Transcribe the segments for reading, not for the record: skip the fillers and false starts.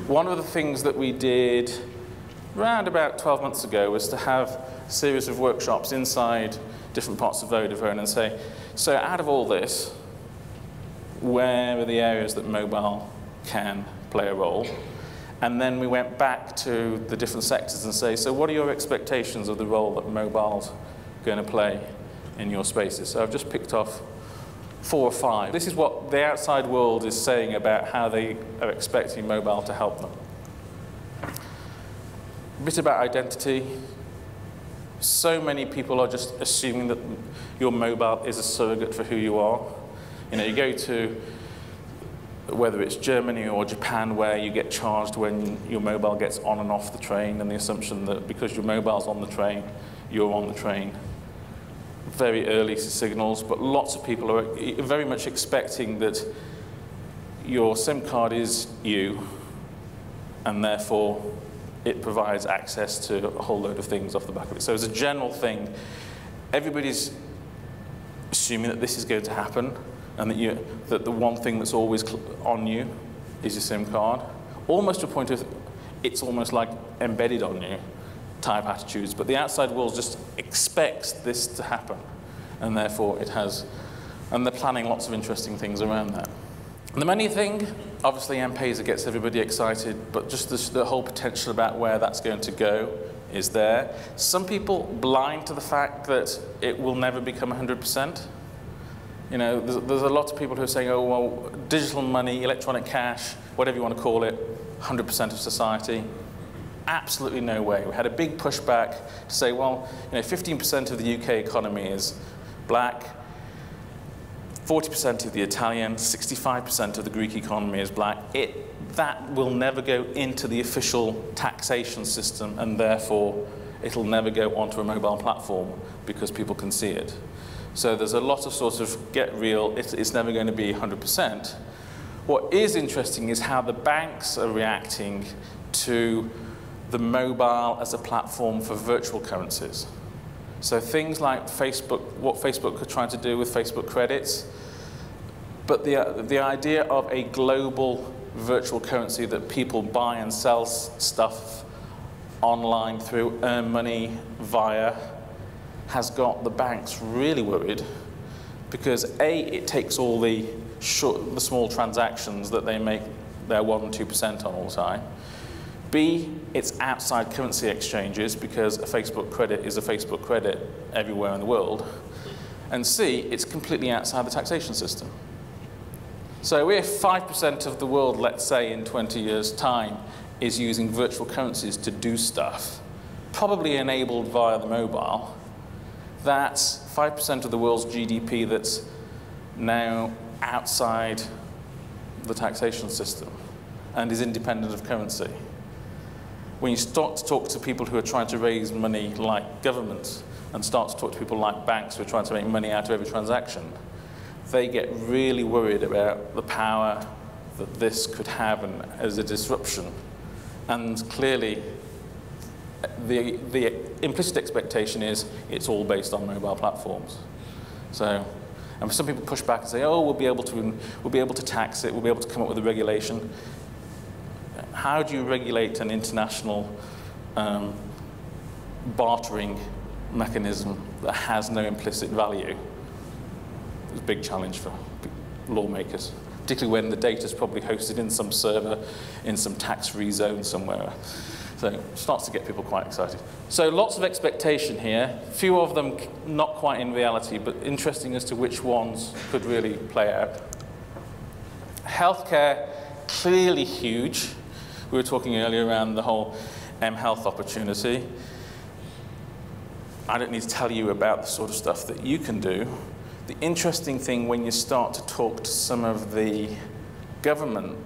One of the things that we did around about 12 months ago was to have a series of workshops inside different parts of Vodafone and say, so out of all this, where are the areas that mobile can play a role? And then we went back to the different sectors and say, so what are your expectations of the role that mobile's going to play in your spaces? So I've just picked off 4 or 5. This is what the outside world is saying about how they are expecting mobile to help them. A bit about identity. So many people are just assuming that your mobile is a surrogate for who you are. You know, you go to, whether it's Germany or Japan, where you get charged when your mobile gets on and off the train, and the assumption that because your mobile's on the train, you're on the train. Very early signals, but lots of people are very much expecting that your SIM card is you, and therefore it provides access to a whole load of things off the back of it. So as a general thing, everybody's assuming that this is going to happen, and that the one thing that's always on you is your SIM card. Almost to a point of, it's almost like embedded on you type attitudes, but the outside world just expects this to happen, and therefore it has, and they're planning lots of interesting things around that. And the money thing, obviously M-Pesa gets everybody excited, but just the whole potential about where that's going to go is there. Some people blind to the fact that it will never become 100%. You know, there's a lot of people who are saying, oh, well, digital money, electronic cash, whatever you want to call it, 100% of society. Absolutely no way. We had a big pushback to say, well, you know, 15% of the UK economy is black, 40% of the Italian, 65% of the Greek economy is black. That will never go into the official taxation system, and therefore it'll never go onto a mobile platform because people can see it. So there's a lot of sort of get real, it's never going to be 100%. What is interesting is how the banks are reacting to the mobile as a platform for virtual currencies. So things like Facebook, what Facebook are trying to do with Facebook credits, but the idea of a global virtual currency that people buy and sell stuff online through, earn money via, has got the banks really worried, because A, it takes all the small transactions that they make their 1% and 2% on all the time. B, it's outside currency exchanges, because a Facebook credit is a Facebook credit everywhere in the world. And C, it's completely outside the taxation system. So if 5% of the world, let's say in 20 years' time, is using virtual currencies to do stuff, probably enabled via the mobile, that's 5% of the world's GDP that's now outside the taxation system and is independent of currency. When you start to talk to people who are trying to raise money like governments, and start to talk to people like banks who are trying to make money out of every transaction, they get really worried about the power that this could have as a disruption. And clearly, the implicit expectation is it's all based on mobile platforms. So, and some people push back and say, oh, we'll be able to tax it, we'll be able to come up with a regulation. How do you regulate an international bartering mechanism that has no implicit value? It's a big challenge for lawmakers, particularly when the data is probably hosted in some server in some tax-free zone somewhere. So it starts to get people quite excited. So lots of expectation here, few of them not quite in reality, but interesting as to which ones could really play out. Healthcare, clearly huge. We were talking earlier around the whole M-Health opportunity. I don't need to tell you about the sort of stuff that you can do. The interesting thing when you start to talk to some of the government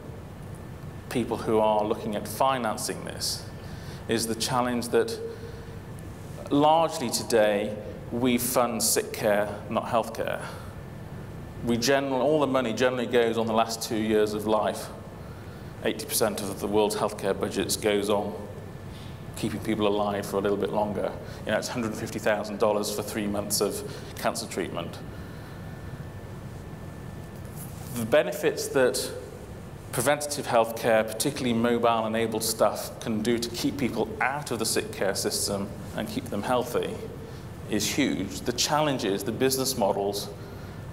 people who are looking at financing this is the challenge that largely today we fund sick care, not healthcare. All the money generally goes on the last 2 years of life. 80% of the world's healthcare budgets goes on keeping people alive for a little bit longer. You know, it's $150,000 for 3 months of cancer treatment. The benefits that preventative healthcare, particularly mobile-enabled stuff, can do to keep people out of the sick care system and keep them healthy is huge. The challenge is the business models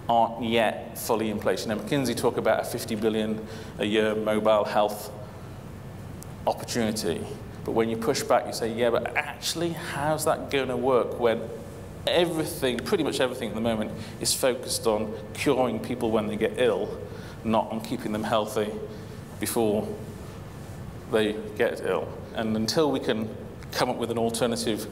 aren't yet fully in place. You know, McKinsey talk about a 50 billion a year mobile health opportunity. But when you push back, you say, yeah, but actually, how's that going to work when everything, pretty much everything at the moment, is focused on curing people when they get ill, not on keeping them healthy before they get ill. And until we can come up with an alternative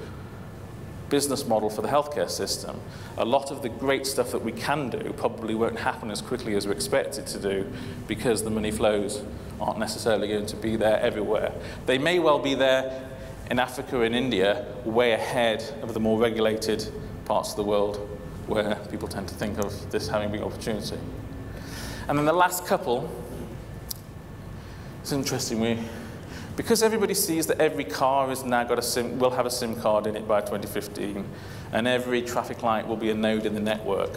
business model for the healthcare system, a lot of the great stuff that we can do probably won't happen as quickly as we expect it to do, because the money flows aren't necessarily going to be there everywhere. They may well be there in Africa and India, way ahead of the more regulated parts of the world where people tend to think of this having a big opportunity. And then the last couple, it's interesting, because everybody sees that every car has now got will have a SIM card in it by 2015, and every traffic light will be a node in the network,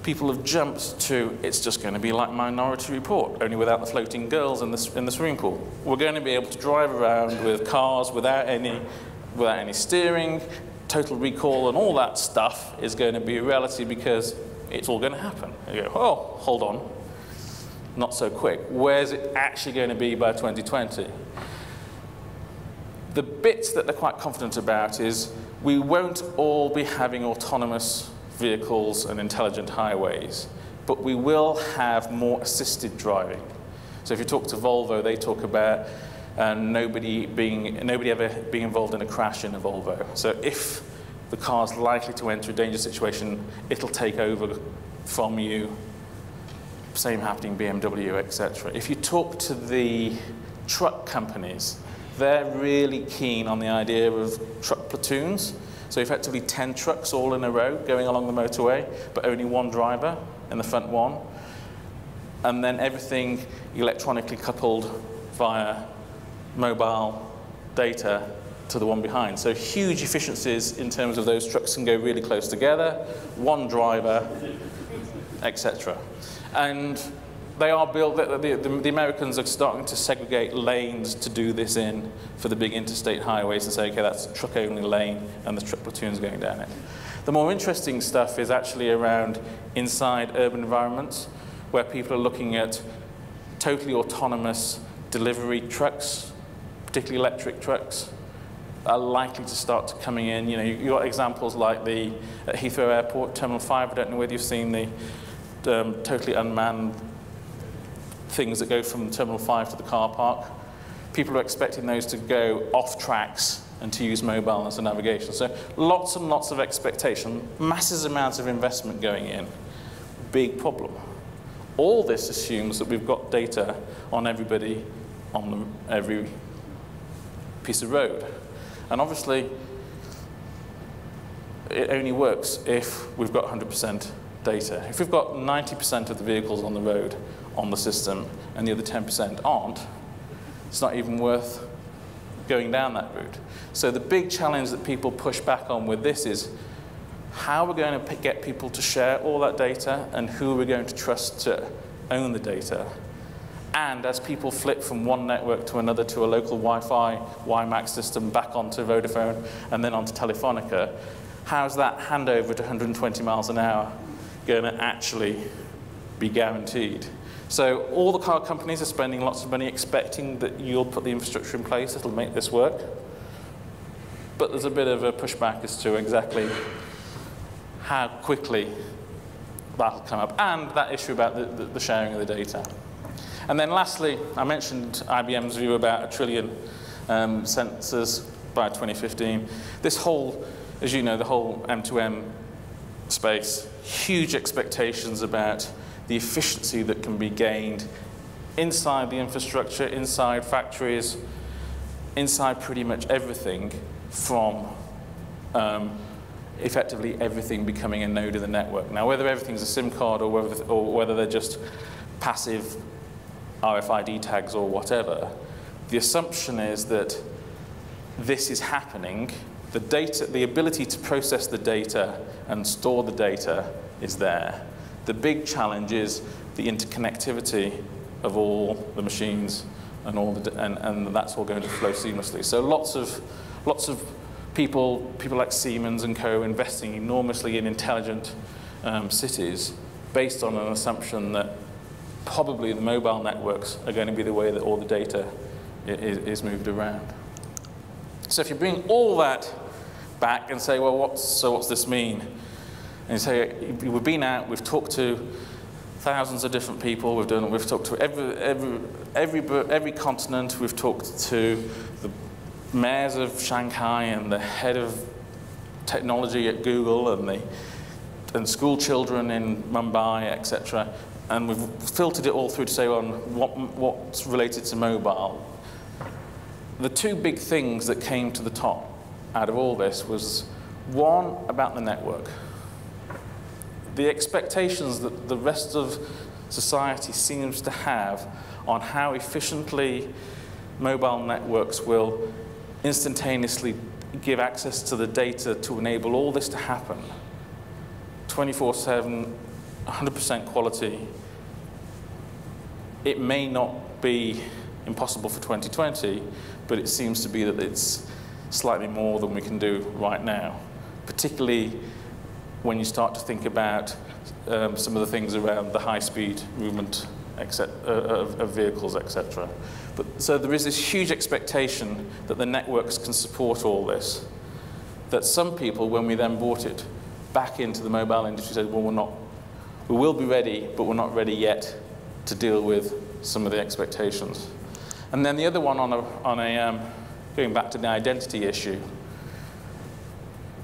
people have jumped to, it's just going to be like Minority Report, only without the floating girls in the swimming pool. We're going to be able to drive around with cars without any steering, total recall, and all that stuff is going to be a reality because it's all going to happen. You go, oh, hold on. Not so quick. Where's it actually going to be by 2020? The bits that they're quite confident about is we won't all be having autonomous vehicles and intelligent highways, but we will have more assisted driving. So if you talk to Volvo, they talk about nobody ever being involved in a crash in a Volvo. So if the car's likely to enter a dangerous situation, it'll take over from you. Same happening BMW, etc. If you talk to the truck companies, they're really keen on the idea of truck platoons. So effectively 10 trucks all in a row going along the motorway, but only one driver in the front one. And then everything electronically coupled via mobile data to the one behind. So huge efficiencies in terms of those trucks can go really close together, one driver, etc. And they are built, the Americans are starting to segregate lanes to do this in for the big interstate highways and say, okay, that's a truck-only lane and the truck platoon's going down it. The more interesting stuff is actually around inside urban environments, where people are looking at totally autonomous delivery trucks, particularly electric trucks, are likely to start coming in. You know, you've got examples like the at Heathrow Airport, Terminal 5, I don't know whether you've seen the totally unmanned things that go from Terminal 5 to the car park. People are expecting those to go off tracks and to use mobile as a navigation. So lots and lots of expectation, massive amounts of investment going in. Big problem. All this assumes that we've got data on everybody on every piece of road. And obviously, it only works if we've got 100% data. If we've got 90% of the vehicles on the road on the system and the other 10% aren't, it's not even worth going down that route. So the big challenge that people push back on with this is how we're going to get people to share all that data and who we're going to trust to own the data. And as people flip from one network to another, to a local Wi-Fi, WiMAX system, back onto Vodafone, and then onto Telefonica, how's that handover to 120 miles an hour going to actually be guaranteed? So all the car companies are spending lots of money expecting that you'll put the infrastructure in place that'll make this work. But there's a bit of a pushback as to exactly how quickly that'll come up, and that issue about the sharing of the data. And then lastly, I mentioned IBM's view about 1 trillion sensors by 2015. This whole, as you know, the whole M2M space, huge expectations about the efficiency that can be gained inside the infrastructure, inside factories, inside pretty much everything from effectively everything becoming a node in the network. Now, whether everything's a SIM card or whether they're just passive RFID tags or whatever, the assumption is that this is happening. The data, the ability to process the data and store the data is there. The big challenge is the interconnectivity of all the machines and and that's all going to flow seamlessly. So lots of people like Siemens and co investing enormously in intelligent cities based on an assumption that probably the mobile networks are going to be the way that all the data is moved around. So if you bring all that back and say, well, what's this mean? And you say, we've been out, we've talked to thousands of different people, we've talked to every continent, we've talked to the mayors of Shanghai and the head of technology at Google and school children in Mumbai, etc. And we've filtered it all through to say, well, what's related to mobile. The two big things that came to the top out of all this was, one, about the network. The expectations that the rest of society seems to have on how efficiently mobile networks will instantaneously give access to the data to enable all this to happen. 24/7, 100% quality. It may not be impossible for 2020, but it seems to be that it's slightly more than we can do right now, particularly when you start to think about some of the things around the high-speed movement of vehicles, etc. So there is this huge expectation that the networks can support all this, that some people, when we then brought it back into the mobile industry, said, well, we will be ready, but we're not ready yet to deal with some of the expectations. And then the other one going back to the identity issue,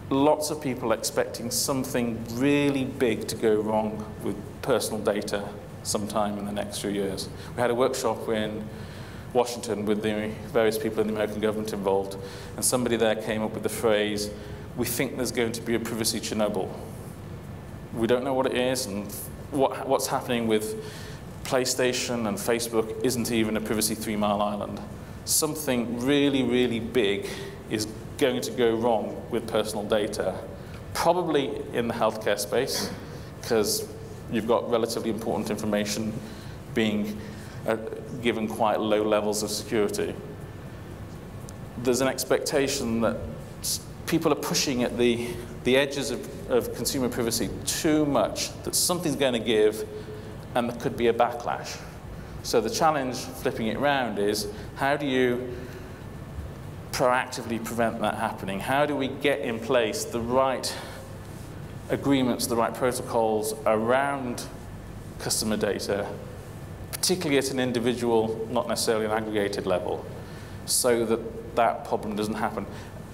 lots of people expecting something really big to go wrong with personal data sometime in the next few years. We had a workshop in Washington with the various people in the American government involved, and somebody there came up with the phrase, we think there's going to be a privacy Chernobyl. We don't know what it is, and what's happening with PlayStation and Facebook isn't even a privacy 3 Mile Island. Something really, really big is going to go wrong with personal data, probably in the healthcare space, because you've got relatively important information being given quite low levels of security. There's an expectation that people are pushing at the edges of consumer privacy too much, that something's going to give, and there could be a backlash. So the challenge, flipping it around, is how do you proactively prevent that happening? How do we get in place the right agreements, the right protocols around customer data, particularly at an individual, not necessarily an aggregated level, so that that problem doesn't happen?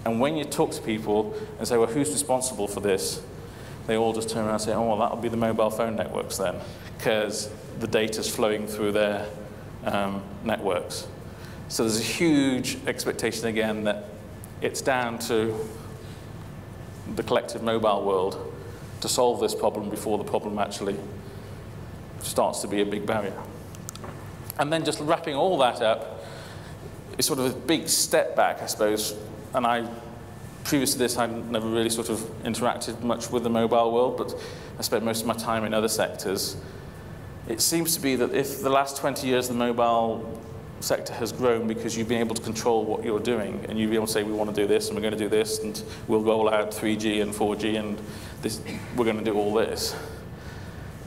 And when you talk to people and say, well, who's responsible for this? They all just turn around and say, oh, well, that'll be the mobile phone networks then, because the data's flowing through their networks. So there's a huge expectation, again, that it's down to the collective mobile world to solve this problem before the problem actually starts to be a big barrier. And then just wrapping all that up is sort of a big step back, I suppose. And previous to this, I'd never really sort of interacted much with the mobile world, but I spent most of my time in other sectors. It seems to be that if the last 20 years the mobile sector has grown because you've been able to control what you're doing, and you've been able to say, we want to do this, and we're going to do this, and we'll roll out 3G and 4G, and we're going to do all this.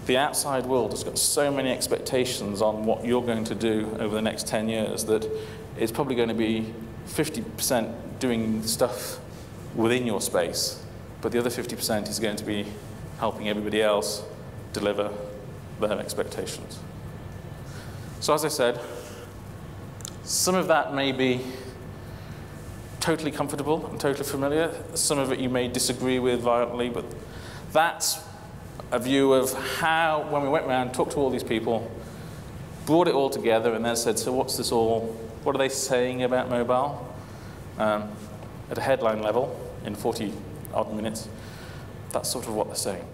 The outside world has got so many expectations on what you're going to do over the next 10 years that it's probably going to be 50% doing stuff within your space, but the other 50% is going to be helping everybody else deliver their expectations. So as I said, some of that may be totally comfortable and totally familiar. Some of it you may disagree with violently, but that's a view of how, when we went around, talked to all these people, brought it all together, and then said, so what are they saying about mobile? At a headline level, in 40-odd minutes, that's sort of what they're saying.